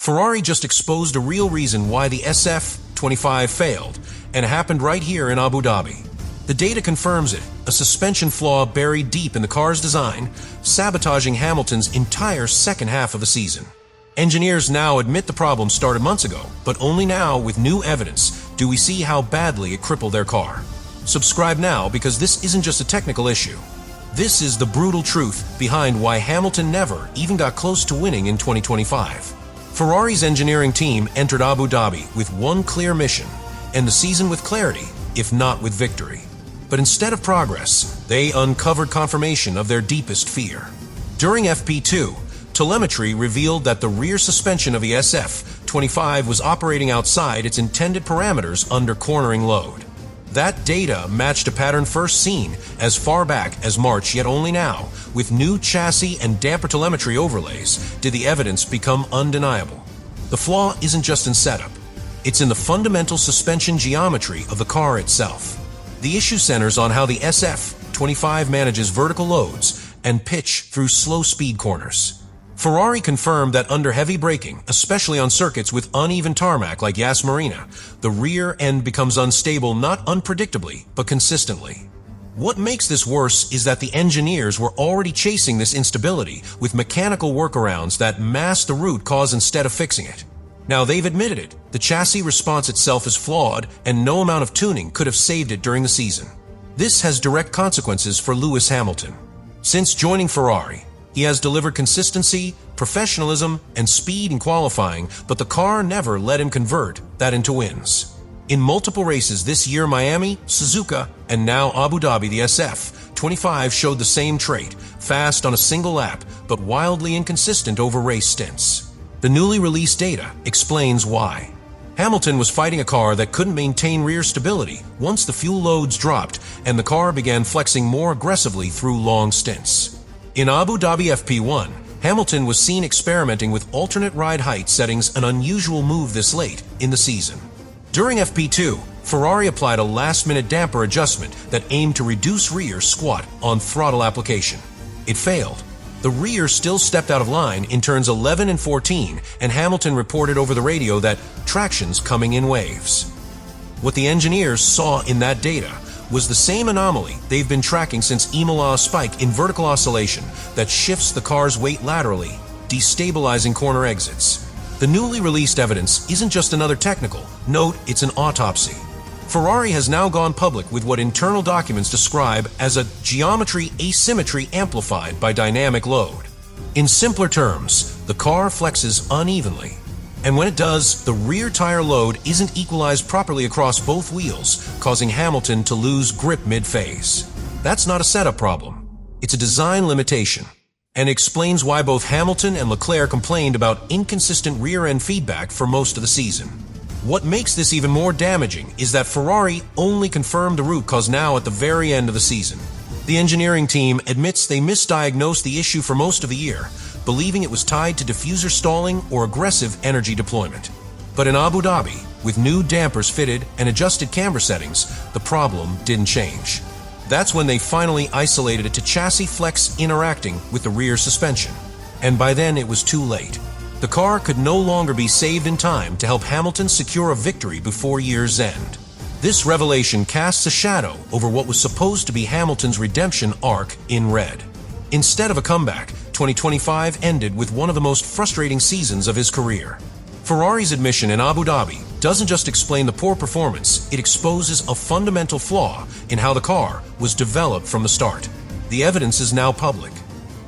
Ferrari just exposed a real reason why the SF-25 failed, and it happened right here in Abu Dhabi. The data confirms it, a suspension flaw buried deep in the car's design, sabotaging Hamilton's entire second half of the season. Engineers now admit the problem started months ago, but only now, with new evidence, do we see how badly it crippled their car. Subscribe now, because this isn't just a technical issue. This is the brutal truth behind why Hamilton never even got close to winning in 2025. Ferrari's engineering team entered Abu Dhabi with one clear mission: end the season with clarity, if not with victory. But instead of progress, they uncovered confirmation of their deepest fear. During FP2, telemetry revealed that the rear suspension of the SF-25 was operating outside its intended parameters under cornering load. That data matched a pattern first seen as far back as March, yet only now, with new chassis and damper telemetry overlays, did the evidence become undeniable. The flaw isn't just in setup, it's in the fundamental suspension geometry of the car itself. The issue centers on how the SF-25 manages vertical loads and pitch through slow-speed corners. Ferrari confirmed that under heavy braking, especially on circuits with uneven tarmac like Yas Marina, the rear end becomes unstable not unpredictably, but consistently. What makes this worse is that the engineers were already chasing this instability with mechanical workarounds that mask the root cause instead of fixing it. Now they've admitted it, the chassis response itself is flawed and no amount of tuning could have saved it during the season. This has direct consequences for Lewis Hamilton. Since joining Ferrari, he has delivered consistency, professionalism, and speed in qualifying, but the car never let him convert that into wins. In multiple races this year, Miami, Suzuka, and now Abu Dhabi, the SF-25 showed the same trait, fast on a single lap, but wildly inconsistent over race stints. The newly released data explains why. Hamilton was fighting a car that couldn't maintain rear stability once the fuel loads dropped and the car began flexing more aggressively through long stints. In Abu Dhabi FP1, Hamilton was seen experimenting with alternate ride height settings, an unusual move this late in the season. During FP2, Ferrari applied a last-minute damper adjustment that aimed to reduce rear squat on throttle application. It failed. The rear still stepped out of line in turns 11 and 14, and Hamilton reported over the radio that traction's coming in waves. What the engineers saw in that data was the same anomaly they've been tracking since Imola's spike in vertical oscillation that shifts the car's weight laterally, destabilizing corner exits. The newly released evidence isn't just another technical. Note, it's an autopsy. Ferrari has now gone public with what internal documents describe as a geometry asymmetry amplified by dynamic load. In simpler terms, the car flexes unevenly, and when it does, the rear tire load isn't equalized properly across both wheels, causing Hamilton to lose grip mid-phase. That's not a setup problem. It's a design limitation, and explains why both Hamilton and Leclerc complained about inconsistent rear-end feedback for most of the season. What makes this even more damaging is that Ferrari only confirmed the root cause now at the very end of the season. The engineering team admits they misdiagnosed the issue for most of the year, believing it was tied to diffuser stalling or aggressive energy deployment. But in Abu Dhabi, with new dampers fitted and adjusted camber settings, the problem didn't change. That's when they finally isolated it to chassis flex interacting with the rear suspension. And by then it was too late. The car could no longer be saved in time to help Hamilton secure a victory before year's end. This revelation casts a shadow over what was supposed to be Hamilton's redemption arc in red. Instead of a comeback, 2025 ended with one of the most frustrating seasons of his career. Ferrari's admission in Abu Dhabi doesn't just explain the poor performance, it exposes a fundamental flaw in how the car was developed from the start. The evidence is now public,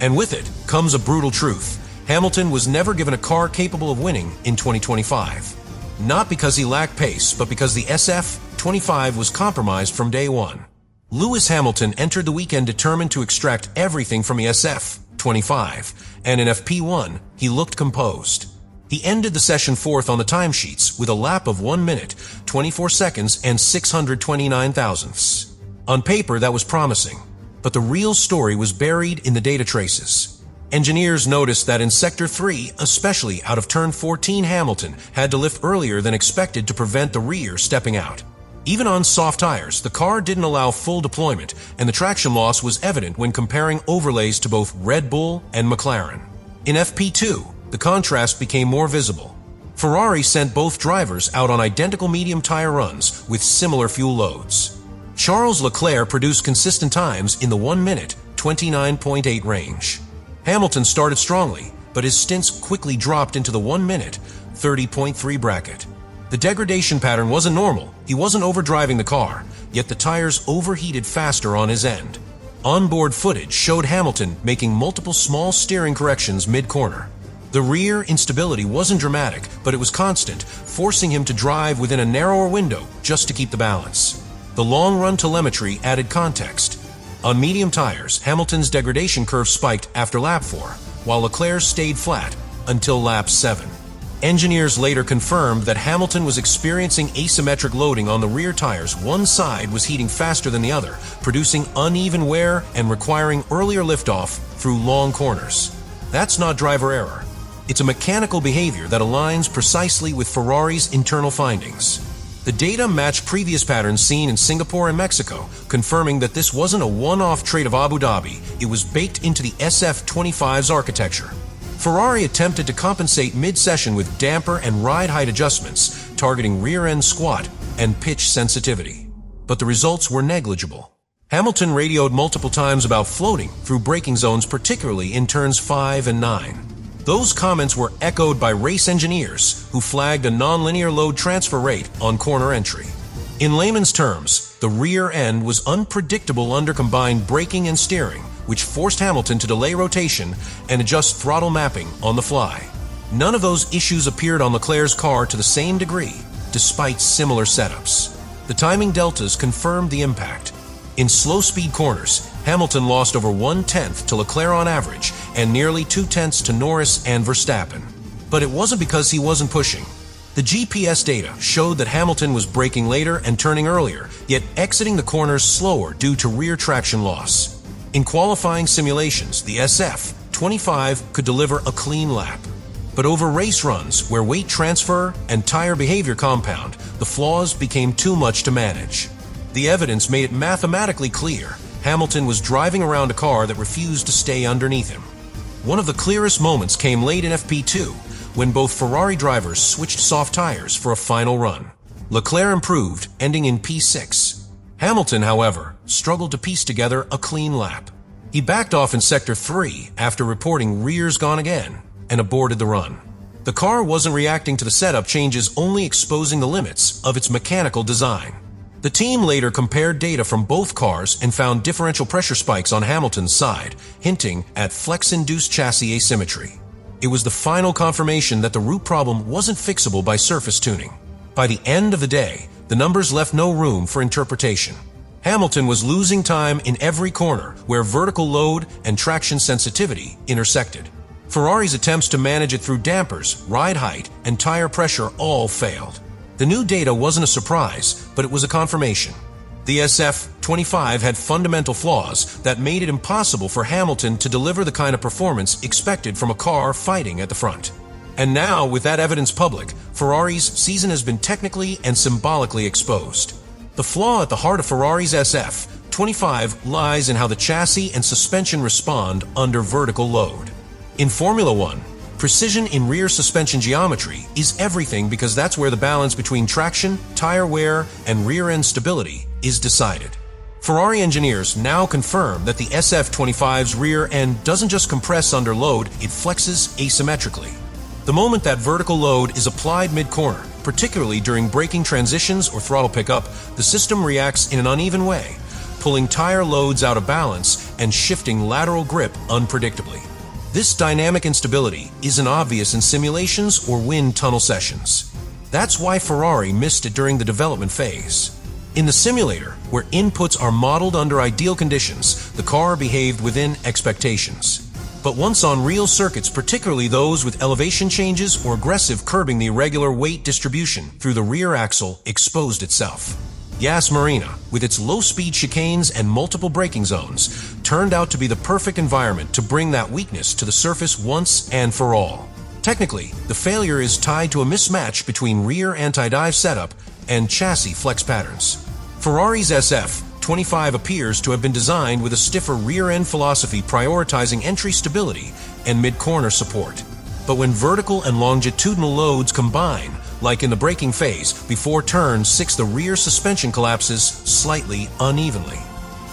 and with it comes a brutal truth. Hamilton was never given a car capable of winning in 2025. Not because he lacked pace, but because the SF-25 was compromised from day one. Lewis Hamilton entered the weekend determined to extract everything from the SF-25, and in FP1, he looked composed. He ended the session fourth on the timesheets with a lap of 1 minute, 24 seconds, and 629 thousandths. On paper, that was promising, but the real story was buried in the data traces. Engineers noticed that in Sector 3, especially out of turn 14, Hamilton had to lift earlier than expected to prevent the rear stepping out. Even on soft tires, the car didn't allow full deployment, and the traction loss was evident when comparing overlays to both Red Bull and McLaren. In FP2, the contrast became more visible. Ferrari sent both drivers out on identical medium tire runs with similar fuel loads. Charles Leclerc produced consistent times in the 1 minute, 29.8 range. Hamilton started strongly, but his stints quickly dropped into the 1 minute, 30.3 bracket. The degradation pattern wasn't normal. He wasn't overdriving the car, yet the tires overheated faster on his end. Onboard footage showed Hamilton making multiple small steering corrections mid-corner. The rear instability wasn't dramatic, but it was constant, forcing him to drive within a narrower window just to keep the balance. The long-run telemetry added context. On medium tires, Hamilton's degradation curve spiked after lap 4, while Leclerc stayed flat until lap 7. Engineers later confirmed that Hamilton was experiencing asymmetric loading on the rear tires. One side was heating faster than the other, producing uneven wear and requiring earlier liftoff through long corners. That's not driver error. It's a mechanical behavior that aligns precisely with Ferrari's internal findings. The data matched previous patterns seen in Singapore and Mexico, confirming that this wasn't a one-off trait of Abu Dhabi. It was baked into the SF-25's architecture. Ferrari attempted to compensate mid-session with damper and ride height adjustments, targeting rear-end squat and pitch sensitivity. But the results were negligible. Hamilton radioed multiple times about floating through braking zones, particularly in turns 5 and 9. Those comments were echoed by race engineers who flagged a nonlinear load transfer rate on corner entry. In layman's terms, the rear end was unpredictable under combined braking and steering, which forced Hamilton to delay rotation and adjust throttle mapping on the fly. None of those issues appeared on Leclerc's car to the same degree, despite similar setups. The timing deltas confirmed the impact. In slow-speed corners, Hamilton lost over 1/10 to Leclerc on average and nearly 2/10 to Norris and Verstappen. But it wasn't because he wasn't pushing. The GPS data showed that Hamilton was braking later and turning earlier, yet exiting the corners slower due to rear traction loss. In qualifying simulations, the SF-25 could deliver a clean lap. But over race runs, where weight transfer and tire behavior compound, the flaws became too much to manage. The evidence made it mathematically clear Hamilton was driving around a car that refused to stay underneath him. One of the clearest moments came late in FP2, when both Ferrari drivers switched soft tires for a final run. Leclerc improved, ending in P6. Hamilton, however, struggled to piece together a clean lap. He backed off in Sector 3 after reporting rears gone again and aborted the run. The car wasn't reacting to the setup changes, only exposing the limits of its mechanical design. The team later compared data from both cars and found differential pressure spikes on Hamilton's side, hinting at flex-induced chassis asymmetry. It was the final confirmation that the root problem wasn't fixable by surface tuning. By the end of the day, the numbers left no room for interpretation. Hamilton was losing time in every corner where vertical load and traction sensitivity intersected. Ferrari's attempts to manage it through dampers, ride height, and tire pressure all failed. The new data wasn't a surprise, but it was a confirmation. The SF-25 had fundamental flaws that made it impossible for Hamilton to deliver the kind of performance expected from a car fighting at the front. And now, with that evidence public, Ferrari's season has been technically and symbolically exposed. The flaw at the heart of Ferrari's SF-25 lies in how the chassis and suspension respond under vertical load. In Formula One, precision in rear suspension geometry is everything, because that's where the balance between traction, tire wear, and rear-end stability is decided. Ferrari engineers now confirm that the SF-25's rear end doesn't just compress under load, it flexes asymmetrically. The moment that vertical load is applied mid-corner, particularly during braking transitions or throttle pickup, the system reacts in an uneven way, pulling tire loads out of balance and shifting lateral grip unpredictably. This dynamic instability isn't obvious in simulations or wind tunnel sessions. That's why Ferrari missed it during the development phase. In the simulator, where inputs are modeled under ideal conditions, the car behaved within expectations. But once on real circuits, particularly those with elevation changes or aggressive curbing, the irregular weight distribution through the rear axle exposed itself. Yas Marina, with its low-speed chicanes and multiple braking zones, turned out to be the perfect environment to bring that weakness to the surface once and for all. Technically, the failure is tied to a mismatch between rear anti-dive setup and chassis flex patterns. Ferrari's SF-25 appears to have been designed with a stiffer rear-end philosophy, prioritizing entry stability and mid-corner support. But when vertical and longitudinal loads combine, like in the braking phase, before turn 6 the rear suspension collapses slightly unevenly.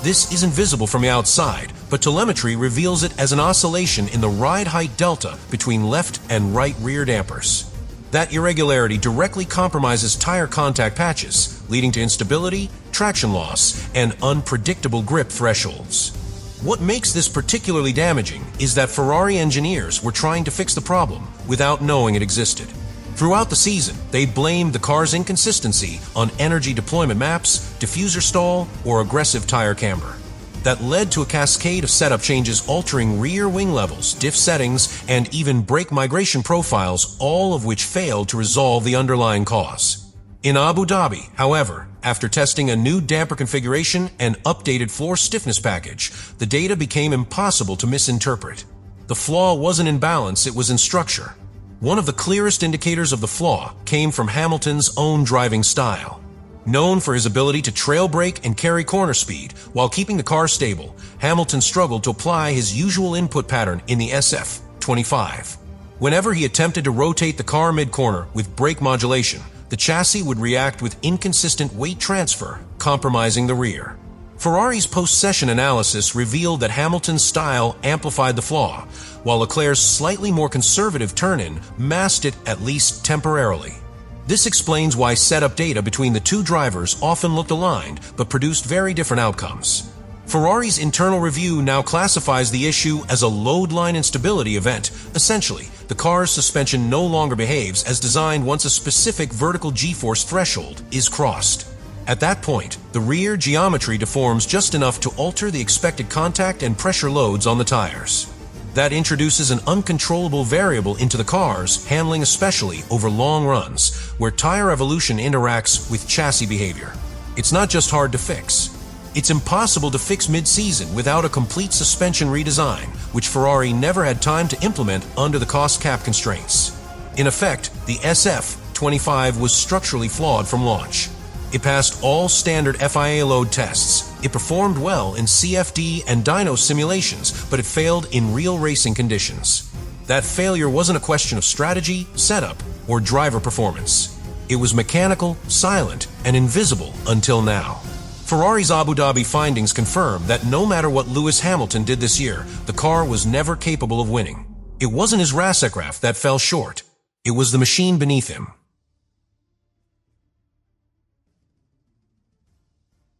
This isn't visible from the outside, but telemetry reveals it as an oscillation in the ride height delta between left and right rear dampers. That irregularity directly compromises tire contact patches, leading to instability, traction loss, and unpredictable grip thresholds. What makes this particularly damaging is that Ferrari engineers were trying to fix the problem without knowing it existed. Throughout the season, they blamed the car's inconsistency on energy deployment maps, diffuser stall, or aggressive tire camber. That led to a cascade of setup changes altering rear wing levels, diff settings, and even brake migration profiles, all of which failed to resolve the underlying cause. In Abu Dhabi, however, after testing a new damper configuration and updated floor stiffness package, the data became impossible to misinterpret. The flaw wasn't in balance, it was in structure. One of the clearest indicators of the flaw came from Hamilton's own driving style. Known for his ability to trail brake and carry corner speed while keeping the car stable, Hamilton struggled to apply his usual input pattern in the SF-25. Whenever he attempted to rotate the car mid-corner with brake modulation, the chassis would react with inconsistent weight transfer, compromising the rear. Ferrari's post-session analysis revealed that Hamilton's style amplified the flaw, while Leclerc's slightly more conservative turn-in masked it at least temporarily. This explains why setup data between the two drivers often looked aligned but produced very different outcomes. Ferrari's internal review now classifies the issue as a load line instability event. Essentially, the car's suspension no longer behaves as designed once a specific vertical G-force threshold is crossed. At that point, the rear geometry deforms just enough to alter the expected contact and pressure loads on the tires. That introduces an uncontrollable variable into the car's handling, especially over long runs, where tire evolution interacts with chassis behavior. It's not just hard to fix. It's impossible to fix mid-season without a complete suspension redesign, which Ferrari never had time to implement under the cost cap constraints. In effect, the SF-25 was structurally flawed from launch. It passed all standard FIA load tests. It performed well in CFD and dyno simulations, but it failed in real racing conditions. That failure wasn't a question of strategy, setup, or driver performance. It was mechanical, silent, and invisible until now. Ferrari's Abu Dhabi findings confirm that no matter what Lewis Hamilton did this year, the car was never capable of winning. It wasn't his race aircraft that fell short. It was the machine beneath him.